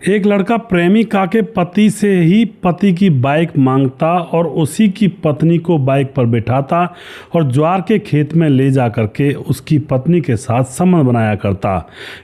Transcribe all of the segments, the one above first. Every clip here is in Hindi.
एक लड़का प्रेमिका के पति से ही पति की बाइक मांगता और उसी की पत्नी को बाइक पर बिठाता और ज्वार के खेत में ले जा करके उसकी पत्नी के साथ संबंध बनाया करता।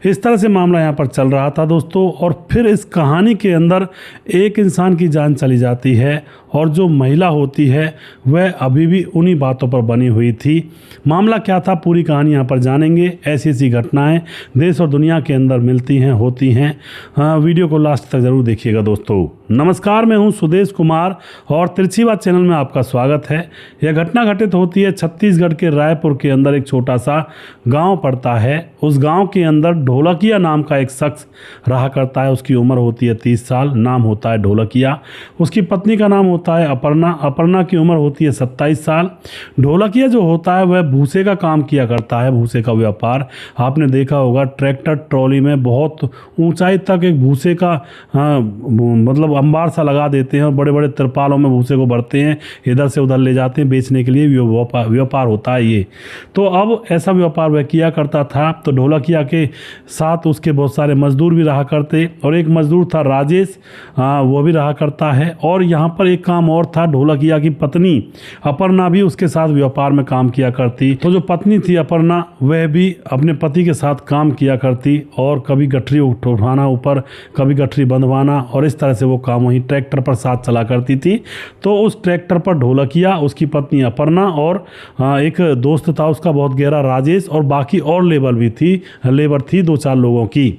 इस तरह से मामला यहाँ पर चल रहा था दोस्तों। और फिर इस कहानी के अंदर एक इंसान की जान चली जाती है और जो महिला होती है वह अभी भी उन्हीं बातों पर बनी हुई थी। मामला क्या था, पूरी कहानी यहाँ पर जानेंगे। ऐसी ऐसी घटनाएं देश और दुनिया के अंदर मिलती हैं, होती हैं। वीडियो को लास्ट तक ज़रूर देखिएगा दोस्तों। नमस्कार, मैं हूं सुदेश कुमार और तिरछी बात चैनल में आपका स्वागत है। यह घटना घटित होती है छत्तीसगढ़ के रायपुर के अंदर। एक छोटा सा गांव पड़ता है। उस गांव के अंदर ढोलकिया नाम का एक शख्स रहा करता है। उसकी उम्र होती है 30 साल। नाम होता है ढोलकिया। उसकी पत्नी का नाम होता है अपर्णा। अपर्णा की उम्र होती है 27 साल। ढोलकिया जो होता है वह भूसे का काम किया करता है, भूसे का व्यापार। आपने देखा होगा ट्रैक्टर ट्रॉली में बहुत ऊंचाई तक एक भूसे का मतलब अंबार सा लगा देते हैं और बड़े बड़े तिरपालों में भूसे को भरते हैं, इधर से उधर ले जाते हैं बेचने के लिए। व्यापार होता है ये। तो अब ऐसा व्यापार वह किया करता था। तो ढोलकिया के साथ उसके बहुत सारे मजदूर भी रहा करते और एक मजदूर था राजेश, वो भी रहा करता है। और यहाँ पर एक काम और था, ढोलकिया की पत्नी अपर्णा भी उसके साथ व्यापार में काम किया करती। तो जो पत्नी थी अपर्णा, वह भी अपने पति के साथ काम किया करती और कभी गठरी उठाना ऊपर, कभी गठरी बंधवाना, और इस तरह से वो काम वहीं ट्रैक्टर पर साथ चला करती थी। तो उस ट्रैक्टर पर ढोलकिया, उसकी पत्नी अपर्णा और एक दोस्त था उसका बहुत गहरा राजेश, और बाकी और लेबर थी 2-4 लोगों की।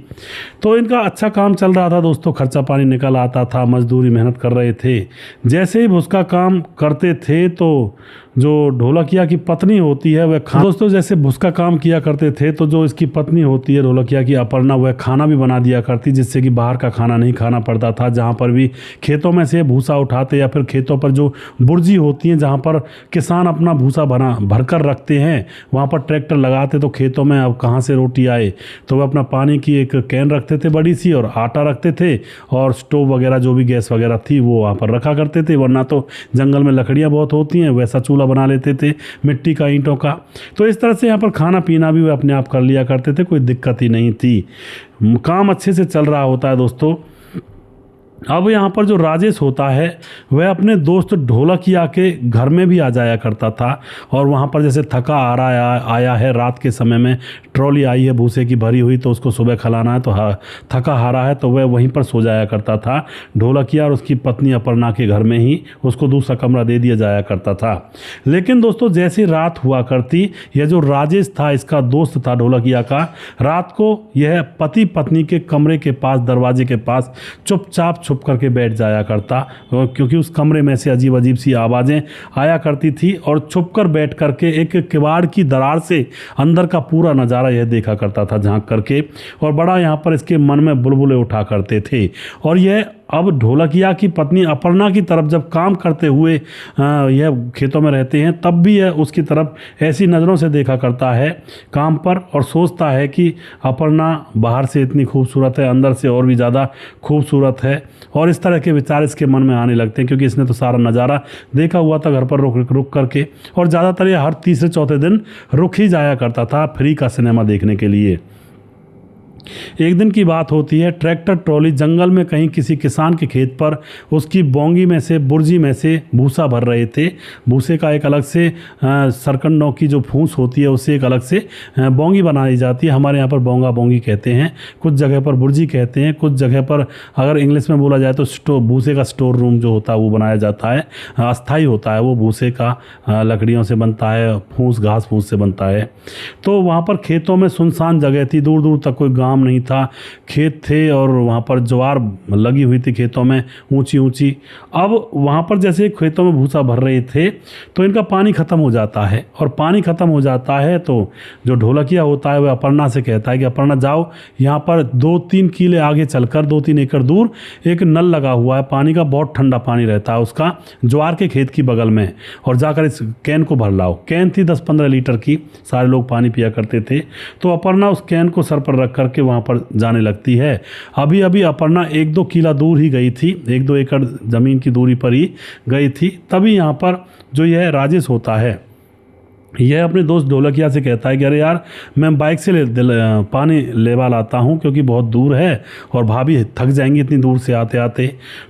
तो इनका अच्छा काम चल रहा था दोस्तों। खर्चा पानी निकल आता था, मजदूरी मेहनत कर रहे थे। जैसे ही भूस का काम करते थे तो जो ढोलकिया की पत्नी होती है वह दोस्तों जैसे भूस का काम किया करते थे तो जो इसकी पत्नी होती है ढोलकिया की अपर्णा, वह खाना भी बना दिया करती, जिससे कि बाहर का खाना नहीं खाना पड़ता था। जहाँ पर भी खेतों में से भूसा उठाते या फिर खेतों पर जो बुर्जी होती हैं जहाँ पर किसान अपना भूसा भर कर रखते हैं, वहाँ पर ट्रैक्टर लगाते तो खेतों में अब कहाँ से रोटी आए, तो वह अपना पानी की एक कैन रखते थे बड़ी सी, और आटा रखते थे, और स्टोव वगैरह जो भी गैस वगैरह थी वो वहाँ पर रखा करते थे। वरना तो जंगल में लकड़ियाँ बहुत होती हैं, वैसा चूल्हा बना लेते थे मिट्टी का, ईंटों का। तो इस तरह से यहाँ पर खाना पीना भी वे अपने आप कर लिया करते थे, कोई दिक्कत ही नहीं थी। काम अच्छे से चल रहा होता है दोस्तों। अब यहाँ पर जो राजेश होता है वह अपने दोस्त ढोलकिया के घर में भी आ जाया करता था, और वहाँ पर जैसे थका आया है, रात के समय में ट्रॉली आई है भूसे की भरी हुई, तो उसको सुबह खिलाना है, तो थका हारा है तो वह वहीं पर सो जाया करता था ढोलकिया, और उसकी पत्नी अपर्णा के घर में ही उसको दूसरा कमरा दे दिया जाया करता था। लेकिन दोस्तों जैसी रात हुआ करती, यह जो राजेश था, इसका दोस्त था ढोलकिया का, रात को यह पति पत्नी के कमरे के पास, दरवाजे के पास चुपचाप छुप करके बैठ जाया करता, क्योंकि उस कमरे में से अजीब अजीब सी आवाज़ें आया करती थी। और छुप कर बैठ करके एक किवाड़ की दरार से अंदर का पूरा नज़ारा यह देखा करता था झांक करके, और बड़ा यहाँ पर इसके मन में बुलबुले उठा करते थे। और यह अब ढोलकिया की पत्नी अपर्णा की तरफ जब काम करते हुए यह खेतों में रहते हैं, तब भी यह उसकी तरफ ऐसी नज़रों से देखा करता है काम पर, और सोचता है कि अपर्णा बाहर से इतनी खूबसूरत है, अंदर से और भी ज़्यादा खूबसूरत है। और इस तरह के विचार इसके मन में आने लगते हैं, क्योंकि इसने तो सारा नज़ारा देखा हुआ था घर पर रुक करके। और ज़्यादातर यह हर तीसरे चौथे दिन रुक ही जाया करता था फ्री का सिनेमा देखने के लिए। एक दिन की बात होती है, ट्रैक्टर ट्रॉली जंगल में कहीं किसी किसान के खेत पर उसकी बोंगी में से, बुर्जी में से भूसा भर रहे थे। भूसे का एक अलग से सरकंडों की जो फूंस होती है उससे एक अलग से बोंगी बनाई जाती है। हमारे यहाँ पर बोंगा बोंगी कहते हैं, कुछ जगह पर बुर्जी कहते हैं, कुछ जगह पर अगर इंग्लिश में बोला जाए तो भूसे का स्टोर रूम जो होता है वो बनाया जाता है। अस्थाई होता है वो, भूसे का लकड़ियों से बनता है, फूंस घास फूस से बनता है। तो वहाँ पर खेतों में सुनसान जगह थी, दूर दूर तक कोई गांव नहीं था, खेत थे, और वहाँ पर ज्वार लगी हुई थी खेतों में ऊंची ऊंची। अब वहाँ पर जैसे खेतों में भूसा भर रहे थे तो इनका पानी ख़त्म हो जाता है, और पानी ख़त्म हो जाता है तो जो ढोलकिया होता है वह अपर्णा से कहता है कि अपर्णा जाओ, यहाँ पर 2-3 किले आगे चलकर 2-3 एकड़ दूर एक नल लगा हुआ है पानी का, बहुत ठंडा पानी रहता है उसका, ज्वार के खेत की बगल में, और जाकर इस कैन को भर लाओ। कैन थी 10-15 लीटर की, सारे लोग पानी पिया करते थे। तो अपर्णा उस कैन को सर पर रख करके वहाँ पर जाने लगती है। अभी अभी अपर्णा 1-2 किला दूर ही गई थी, 1-2 एकड़ ज़मीन की दूरी पर ही गई थी। तभी यहाँ पर जो यह राजेश होता है यह अपने दोस्त ढोलकिया से कहता है कि अरे यार, मैं बाइक से पानी लेवा लाता हूँ क्योंकि बहुत दूर है और भाभी थक जाएंगी इतनी दूर से आते आते।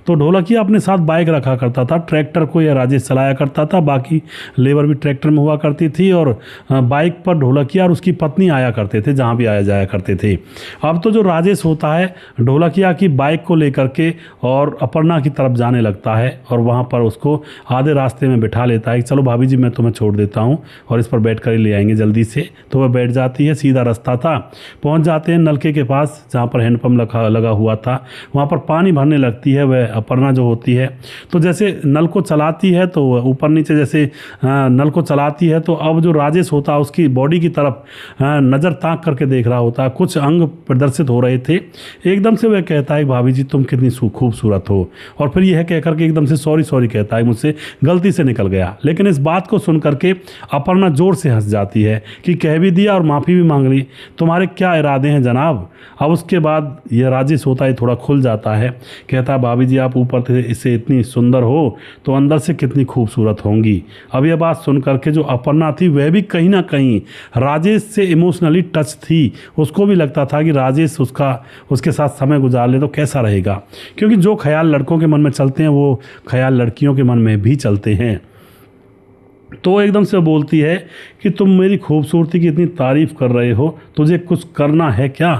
तो ढोलकिया अपने साथ बाइक रखा करता था। ट्रैक्टर को यह राजेश चलाया करता था, बाकी लेबर भी ट्रैक्टर में हुआ करती थी और बाइक पर ढोलकिया और उसकी पत्नी आया करते थे, जहाँ भी आया जाया करते थे। अब तो जो राजेश होता है ढोलकिया की बाइक को लेकर के और अपर्णा की तरफ जाने लगता है और वहाँ पर उसको आधे रास्ते में बिठा लेता है कि चलो भाभी जी, मैं तुम्हें छोड़ देता हूँ और इस पर बैठ कर ही ले आएंगे जल्दी से। तो वह बैठ जाती है, सीधा रास्ता था। पहुंच जाते हैं नलके के पास जहाँ पर हैंडपम्प लगा हुआ था। वहाँ पर पानी भरने लगती है वह अपर्णा जो होती है। तो जैसे नल को चलाती है तो ऊपर नीचे जैसे नल को चलाती है, तो अब जो राजेश होता है उसकी बॉडी की तरफ नज़र ताक करके देख रहा होता है। कुछ अंग प्रदर्शित हो रहे थे। एकदम से वह कहता है भाभी जी, तुम कितनी खूबसूरत हो। और फिर यह कह करके एकदम से सॉरी सॉरी कहता है, मुझसे गलती से निकल गया। लेकिन इस बात को सुन करके अपर्णा जोर से हंस जाती है कि कह भी दिया और माफ़ी भी मांग ली, तुम्हारे क्या इरादे हैं जनाब। अब उसके बाद यह राजेश होता है थोड़ा खुल जाता है, कहता है भाभी जी, आप ऊपर से इससे इतनी सुंदर हो तो अंदर से कितनी खूबसूरत होंगी। अब यह बात सुन करके जो अपर्णा थी वह भी कहीं ना कहीं राजेश से इमोशनली टच थी। उसको भी लगता था कि राजेश उसके साथ समय गुजार ले तो कैसा रहेगा, क्योंकि जो ख्याल लड़कों के मन में चलते हैं वो ख्याल लड़कियों के मन में भी चलते हैं। तो एकदम से बोलती है कि तुम मेरी खूबसूरती की इतनी तारीफ़ कर रहे हो, तुझे कुछ करना है क्या।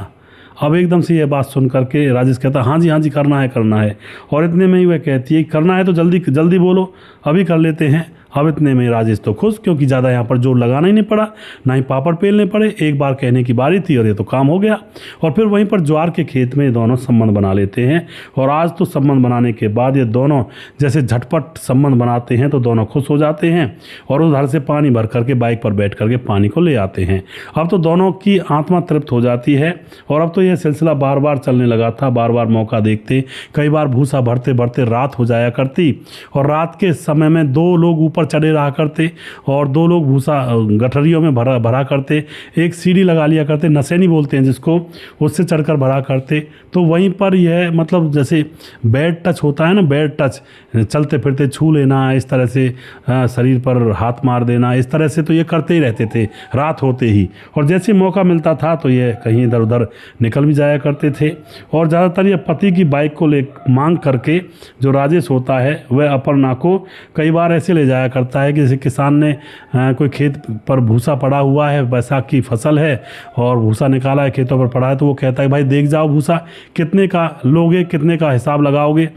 अब एकदम से यह बात सुन करके राजेश कहता हाँ जी करना है। और इतने में ही वह कहती है करना है तो जल्दी जल्दी बोलो, अभी कर लेते हैं। अब इतने में राजेश तो खुश, क्योंकि ज़्यादा यहाँ पर जोर लगाना ही नहीं पड़ा, ना ही पापड़ पेलने पड़े, एक बार कहने की बारी थी और ये तो काम हो गया। और फिर वहीं पर ज्वार के खेत में ये दोनों संबंध बना लेते हैं। और आज तो संबंध बनाने के बाद ये दोनों जैसे झटपट संबंध बनाते हैं तो दोनों खुश हो जाते हैं और उधर से पानी भर करके बाइक पर बैठ करके पानी को ले आते हैं। अब तो दोनों की आत्मा तृप्त हो जाती है और अब तो यह सिलसिला बार बार चलने लगा था। बार बार मौका देखते, कई बार भूसा भरते भरते रात हो जाया करती और रात के समय में दो लोग ऊपर चढ़े रहा करते और दो लोग भूसा गठरियों में भरा करते। एक सीढ़ी लगा लिया करते, नसेनी बोलते हैं जिसको, उससे चढ़कर भरा करते। तो वहीं पर यह मतलब जैसे बेड टच होता है ना, बेड टच, चलते फिरते छू लेना, इस तरह से शरीर पर हाथ मार देना, इस तरह से तो ये करते ही रहते थे रात होते ही। और जैसे मौका मिलता था तो ये कहीं इधर उधर निकल भी जाया करते थे। और ज़्यादातर ये पति की बाइक को मांग करके जो राजेश होता है वह अपर्णा को कई बार ऐसे ले जाया करता है कि जैसे किसान ने कोई खेत पर भूसा पड़ा हुआ है, बैसाख की फसल है और भूसा निकाला है, खेतों पर पड़ा है, तो वो कहता है भाई देख जाओ भूसा कितने का लोगे, कितने का हिसाब लगाओगे।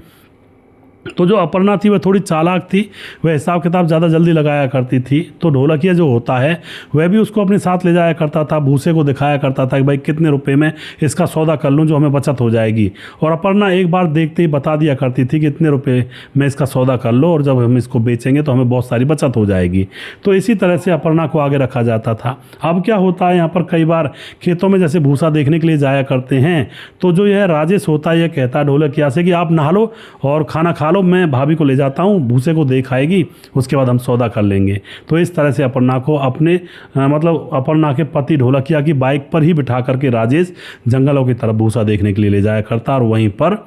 तो जो अपर्णा थी वह थोड़ी चालाक थी, वह हिसाब किताब ज़्यादा जल्दी लगाया करती थी। तो ढोलकिया जो होता है वह भी उसको अपने साथ ले जाया करता था, भूसे को दिखाया करता था कि भाई कितने रुपए में इसका सौदा कर लूँ जो हमें बचत हो जाएगी। और अपर्णा एक बार देखते ही बता दिया करती थी कि इतने रुपए में इसका सौदा कर लो और जब हम इसको बेचेंगे तो हमें बहुत सारी बचत हो जाएगी। तो इसी तरह से अपर्णा को आगे रखा जाता था। अब क्या होता है, यहाँ पर कई बार खेतों में जैसे भूसा देखने के लिए जाया करते हैं तो जो यह राजेश होता है यह कहता है ढोलकिया से कि आप नहा लो और खाना खा लो, मैं भाभी को ले जाता हूँ, भूसे को देख आएगी, उसके बाद हम सौदा कर लेंगे। तो इस तरह से अपर्णा को अपने मतलब अपर्णा के पति ढोलकिया की बाइक पर ही बिठा करके राजेश जंगलों की तरफ भूसा देखने के लिए ले जाया करता और वहीं पर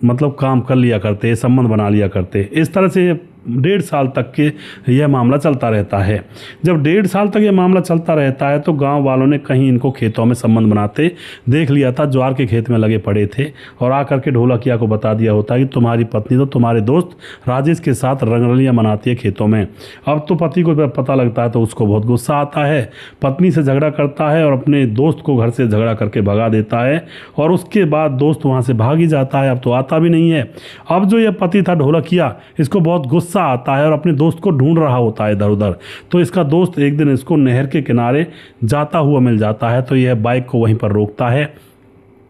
मतलब काम कर लिया करते, संबंध बना लिया करते। इस तरह से 1.5 साल तक के यह मामला चलता रहता है। जब 1.5 साल तक यह मामला चलता रहता है तो गांव वालों ने कहीं इनको खेतों में संबंध बनाते देख लिया था, ज्वार के खेत में लगे पड़े थे और आकर के ढोलकिया को बता दिया होता है कि तुम्हारी पत्नी तो तुम्हारे दोस्त राजेश के साथ रंगरलियाँ मनाती है खेतों में। अब तो पति को पता लगता है तो उसको बहुत गुस्सा आता है, पत्नी से झगड़ा करता है और अपने दोस्त को घर से झगड़ा करके भगा देता है और उसके बाद दोस्त वहाँ से भाग ही जाता है, अब तो आता भी नहीं है। अब जो यह पति था ढोलकिया, इसको बहुत गुस्सा आता है और अपने दोस्त को ढूंढ रहा होता है इधर उधर। तो इसका दोस्त एक दिन इसको नहर के किनारे जाता हुआ मिल जाता है तो यह बाइक को वहीं पर रोकता है।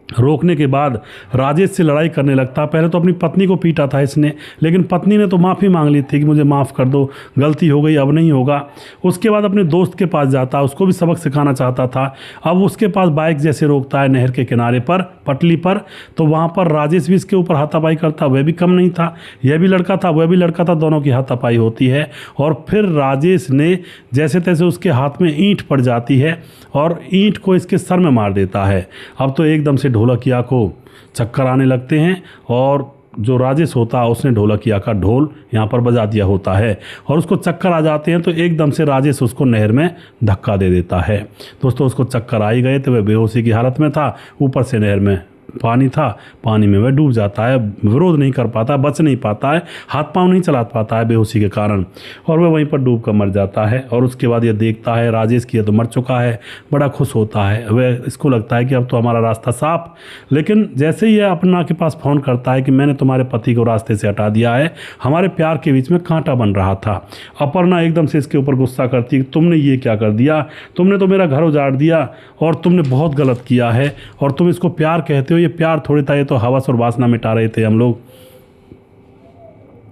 रोकने के बाद राजेश से लड़ाई करने लगता। पहले तो अपनी पत्नी को पीटा था इसने, लेकिन पत्नी ने तो माफ़ी मांग ली थी कि मुझे माफ़ कर दो, गलती हो गई, अब नहीं होगा। उसके बाद अपने दोस्त के पास जाता, उसको भी सबक सिखाना चाहता था। अब उसके पास बाइक जैसे रोकता है नहर के किनारे पर, पटली पर, तो वहाँ पर राजेश भी इसके ऊपर हाथापाई करता। वह भी कम नहीं था, यह भी लड़का था, वह भी लड़का था, दोनों की हाथापाई होती है। और फिर राजेश ने जैसे तैसे उसके हाथ में ईंट पड़ जाती है और ईंट को इसके सर में मार देता है। अब तो एकदम से ढोलकिया को चक्कर आने लगते हैं और जो राजेश होता है उसने ढोलकिया का ढोल यहाँ पर बजा दिया होता है और उसको चक्कर आ जाते हैं, तो एकदम से राजेश उसको नहर में धक्का दे देता है। दोस्तों उसको चक्कर आ ही गए थे, वह बेहोशी की हालत में था, ऊपर से नहर में पानी था, पानी में वह डूब जाता है, विरोध नहीं कर पाता, बच नहीं पाता है, हाथ पांव नहीं चला पाता है बेहोशी के कारण, और वह वहीं पर डूब कर मर जाता है। और उसके बाद यह देखता है राजेश की, यह तो मर चुका है, बड़ा खुश होता है, वह इसको लगता है कि अब तो हमारा रास्ता साफ। लेकिन जैसे ही यह अपना के पास फ़ोन करता है कि मैंने तुम्हारे पति को रास्ते से हटा दिया है, हमारे प्यार के बीच में कांटा बन रहा था, अपर्णा एकदम से इसके ऊपर गुस्सा करती है कि तुमने ये क्या कर दिया, तुमने तो मेरा घर उजाड़ दिया और तुमने बहुत गलत किया है, और तुम इसको प्यार कहते हो, ये प्यार थोड़ी था, ये तो हवस और वासना मिटा रहे थे हम लोग,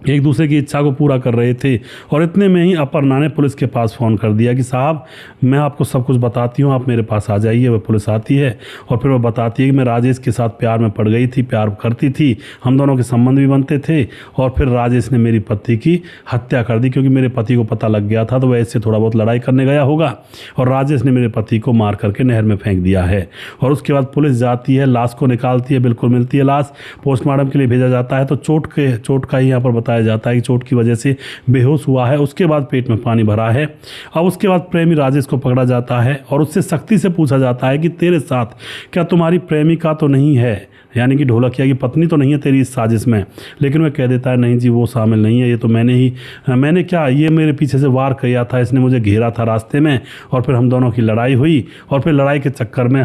एक दूसरे की इच्छा को पूरा कर रहे थे। और इतने में ही अपर्णा ने पुलिस के पास फ़ोन कर दिया कि साहब मैं आपको सब कुछ बताती हूँ, आप मेरे पास आ जाइए। वह पुलिस आती है और फिर वह बताती है कि मैं राजेश के साथ प्यार में पड़ गई थी, प्यार करती थी, हम दोनों के संबंध भी बनते थे, और फिर राजेश ने मेरी पति की हत्या कर दी, क्योंकि मेरे पति को पता लग गया था, तो वह इससे थोड़ा बहुत लड़ाई करने गया होगा और राजेश ने मेरे पति को मार करके नहर में फेंक दिया है। और उसके बाद पुलिस जाती है, लाश को निकालती है, बिल्कुल मिलती है लाश, पोस्टमार्टम के लिए भेजा जाता है, तो चोट का ही यहाँ पर बताया जाता है कि चोट की वजह से बेहोश हुआ है। उसके बाद पेट में पानी भरा है। अब उसके बाद प्रेमी राजेश को पकड़ा जाता है और उससे सख्ती से पूछा जाता है कि तेरे साथ क्या तुम्हारी प्रेमिका तो नहीं है, यानी कि ढोलकिया की पत्नी तो नहीं है तेरी इस साजिश में। लेकिन वह कह देता है नहीं जी वो शामिल नहीं है, ये तो मैंने क्या, ये मेरे पीछे से वार किया था, इसने मुझे घेरा था रास्ते में और फिर हम दोनों की लड़ाई हुई और फिर लड़ाई के चक्कर में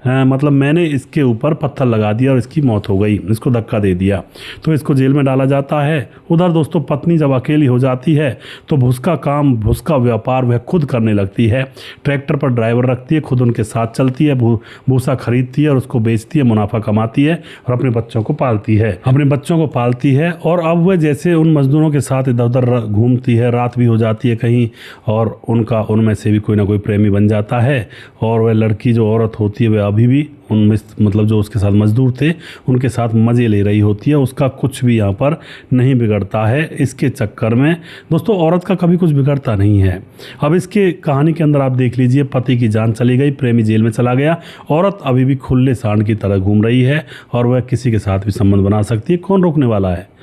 मैंने इसके ऊपर पत्थर लगा दिया और इसकी मौत हो गई, इसको धक्का दे दिया, तो इसको जेल में डाला जाता है। उधर दोस्तों पत्नी जब अकेली हो जाती है तो भूसा व्यापार वह खुद करने लगती है, ट्रैक्टर पर ड्राइवर रखती है, खुद उनके साथ चलती है, भूसा खरीदती है और उसको बेचती है, मुनाफा कमाती है और अपने बच्चों को पालती है। और अब वह जैसे उन मजदूरों के साथ इधर उधर घूमती है, रात भी हो जाती है कहीं, और उनमें से भी कोई ना कोई प्रेमी बन जाता है। और वह लड़की जो औरत होती है वह अभी भी उनमें जो उसके साथ मजदूर थे उनके साथ मज़े ले रही होती है, उसका कुछ भी यहाँ पर नहीं बिगड़ता है। इसके चक्कर में दोस्तों औरत का कभी कुछ बिगड़ता नहीं है। अब इसके कहानी के अंदर आप देख लीजिए, पति की जान चली गई, प्रेमी जेल में चला गया, औरत अभी भी खुले सांड की तरह घूम रही है और वह किसी के साथ भी संबंध बना सकती है, कौन रोकने वाला है।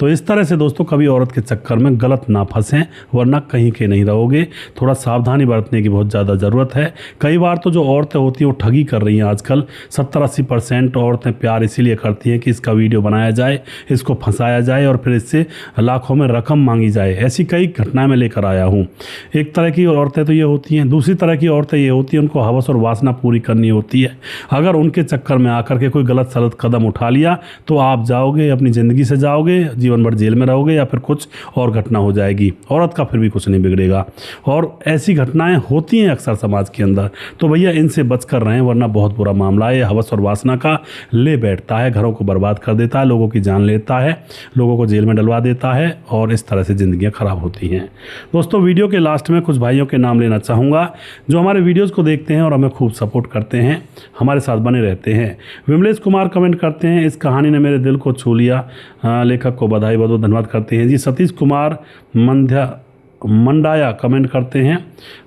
तो इस तरह से दोस्तों कभी औरत के चक्कर में गलत ना फंसें, वरना कहीं के नहीं रहोगे। थोड़ा सावधानी बरतने की बहुत ज़्यादा ज़रूरत है। कई बार तो जो औरतें होती हैं वो ठगी कर रही हैं आजकल। 70-80% औरतें प्यार इसीलिए करती हैं कि इसका वीडियो बनाया जाए, इसको फंसाया जाए और फिर इससे लाखों में रकम मांगी जाए। ऐसी कई घटनाएं मैं लेकर आया हूँ। एक तरह की औरतें तो ये होती हैं, दूसरी तरह की औरतें ये होती हैं उनको हवस और वासना पूरी करनी होती है। अगर उनके चक्कर में आकर के कोई गलत सलत कदम उठा लिया तो आप जाओगे, अपनी ज़िंदगी से जाओगे, जीवन भर जेल में रहोगे या फिर कुछ और घटना हो जाएगी। औरत का फिर भी कुछ नहीं बिगड़ेगा और ऐसी घटनाएं होती हैं अक्सर समाज के अंदर। तो भैया इनसे बच कर रहें, वरना बहुत बुरा मामला है। हवस और वासना का ले बैठता है, घरों को बर्बाद कर देता है, लोगों की जान लेता है, लोगों को जेल में डलवा देता है और इस तरह से ज़िंदगियाँ ख़राब होती हैं। दोस्तों वीडियो के लास्ट में कुछ भाइयों के नाम लेना चाहूँगा जो हमारे वीडियोज़ को देखते हैं और हमें खूब सपोर्ट करते हैं, हमारे साथ बने रहते हैं। विमलेश कुमार कमेंट करते हैं, इस कहानी ने मेरे दिल को छू लिया, लेखक को बधाई बहुत धन्यवाद करते हैं जी। सतीश कुमार मंडाया कमेंट करते हैं,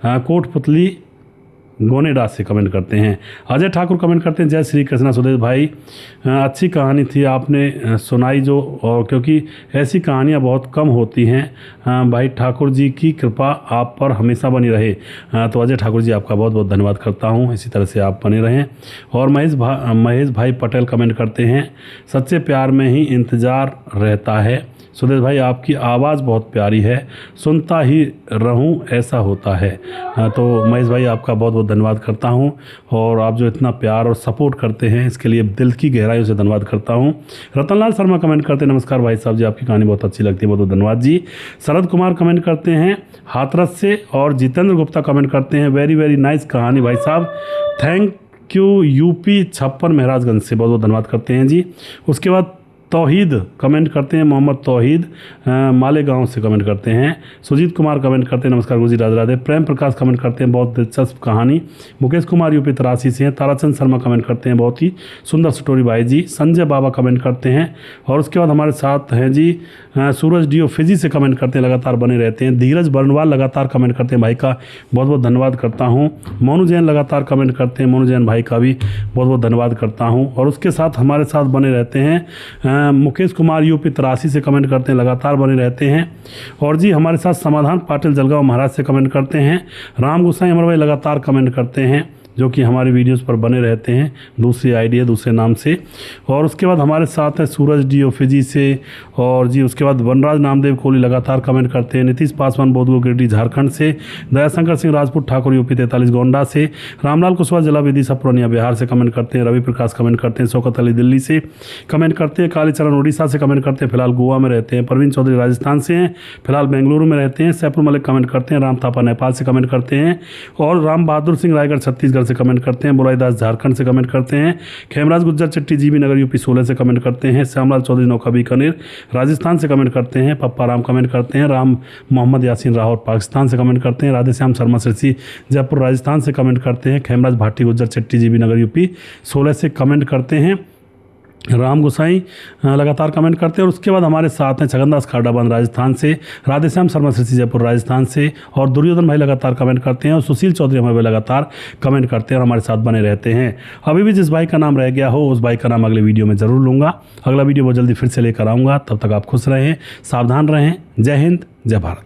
कोटपुतली गोनेडा से कमेंट करते हैं। अजय ठाकुर कमेंट करते हैं, जय श्री कृष्णा सुदेश भाई, अच्छी कहानी थी आपने सुनाई जो, और क्योंकि ऐसी कहानियाँ बहुत कम होती हैं। भाई ठाकुर जी की कृपा आप पर हमेशा बनी रहे। तो अजय ठाकुर जी आपका बहुत बहुत धन्यवाद करता हूँ, इसी तरह से आप बने रहें। और महेश भाई पटेल कमेंट करते हैं, सच्चे प्यार में ही इंतज़ार रहता है। सुदेश भाई आपकी आवाज़ बहुत प्यारी है, सुनता ही रहूं ऐसा होता है। तो महेश भाई आपका बहुत बहुत धन्यवाद करता हूं और आप जो इतना प्यार और सपोर्ट करते हैं इसके लिए दिल की गहराइयों से धन्यवाद करता हूं। रतनलाल शर्मा कमेंट करते हैं, नमस्कार भाई साहब जी, आपकी कहानी बहुत अच्छी लगती है, बहुत बहुत धन्यवाद जी। शरद कुमार कमेंट करते हैं हाथरस से, और जितेंद्र गुप्ता कमेंट करते हैं, वेरी वेरी नाइस कहानी भाई साहब, थैंक यू। यूपी 56 महाराजगंज से बहुत बहुत धन्यवाद करते हैं जी। उसके बाद तौहीद कमेंट करते हैं, मोहम्मद तौहीद मालेगांव से कमेंट करते हैं। सुजीत कुमार कमेंट करते हैं, नमस्कार गुरुजी राधे राधे। प्रेम प्रकाश कमेंट करते हैं, बहुत दिलचस्प कहानी। मुकेश कुमार यूपी 83 से हैं। ताराचंद शर्मा कमेंट करते हैं, बहुत ही सुंदर स्टोरी भाई जी। संजय बाबा कमेंट करते हैं और उसके बाद हमारे साथ हैं जी सूरज डीओ फिजी से कमेंट करते हैं, लगातार बने रहते हैं। धीरज बर्नवाल लगातार कमेंट करते हैं, भाई का बहुत बहुत धन्यवाद करता हूँ। मोनू जैन लगातार कमेंट करते हैं, मोनू जैन भाई का भी बहुत बहुत धन्यवाद करता हूँ। और उसके साथ हमारे साथ बने रहते हैं मुकेश कुमार यूपी 83 से कमेंट करते हैं, लगातार बने रहते हैं। और जी हमारे साथ समाधान पाटिल जलगांव महाराज से कमेंट करते हैं। राम गोसाई अमर भाई लगातार कमेंट करते हैं, जो कि हमारी वीडियोस पर बने रहते हैं, दूसरी आईडी है, दूसरे नाम से। और उसके बाद हमारे साथ है सूरज डी फिजी से। और जी उसके बाद वनराज नामदेव कोहली लगातार कमेंट करते हैं। नीतीश पासवान बोधगो गिरडी झारखंड से। दयाशंकर सिंह राजपूत ठाकुर यूपी 43 गोंडा से। रामलाल कुशवाहा जिला विदिशा पूर्णिया बिहार से कमेंट करते हैं। रवि प्रकाश कमेंट करते हैं। शौकत अली दिल्ली से कमेंट करते हैं। कालीचरण उड़ीसा से कमेंट करते हैं, फिलहाल गोवा में रहते हैं। परवीन चौधरी राजस्थान से हैं, फिलहाल बेंगलुरु में रहते हैं। सैफुल मलिक कमेंट करते हैं। राम थापा नेपाल से कमेंट करते हैं। और राम बहादुर सिंह रायगढ़ छत्तीसगढ़ से कमेंट करते हैं। बुराईदास झारखंड से कमेंट करते हैं। खेमराज गुज्जर चिट्टी जीबी नगर यूपी 16 से कमेंट करते हैं। श्यामलाल चौधरी नौका बीकानेर राजस्थान से कमेंट करते हैं। पप्पा राम कमेंट करते हैं। राम मोहम्मद यासीन राहुल पाकिस्तान से कमेंट करते हैं। राधेश्याम शर्मा सिरसी जयपुर राजस्थान से कमेंट करते हैं। खेमराज भाटी गुज्जर चिट्टी जीबी नगर यूपी 16 से कमेंट करते हैं। राम गोसाई लगातार कमेंट करते हैं। और उसके बाद हमारे साथ हैं छगनदास खाडाबांध राजस्थान से, राधेश्याम शर्मा सिरसी जयपुर राजस्थान से, और दुर्योधन भाई लगातार कमेंट करते हैं। और सुशील चौधरी हमारे भाई लगातार कमेंट करते हैं और हमारे साथ बने रहते हैं। अभी भी जिस भाई का नाम रह गया हो उस भाई का नाम अगले वीडियो में ज़रूर लूँगा। अगला वीडियो बहुत जल्दी फिर से लेकर आऊँगा। तब तक आप खुश रहें, सावधान रहें। जय हिंद, जय भारत।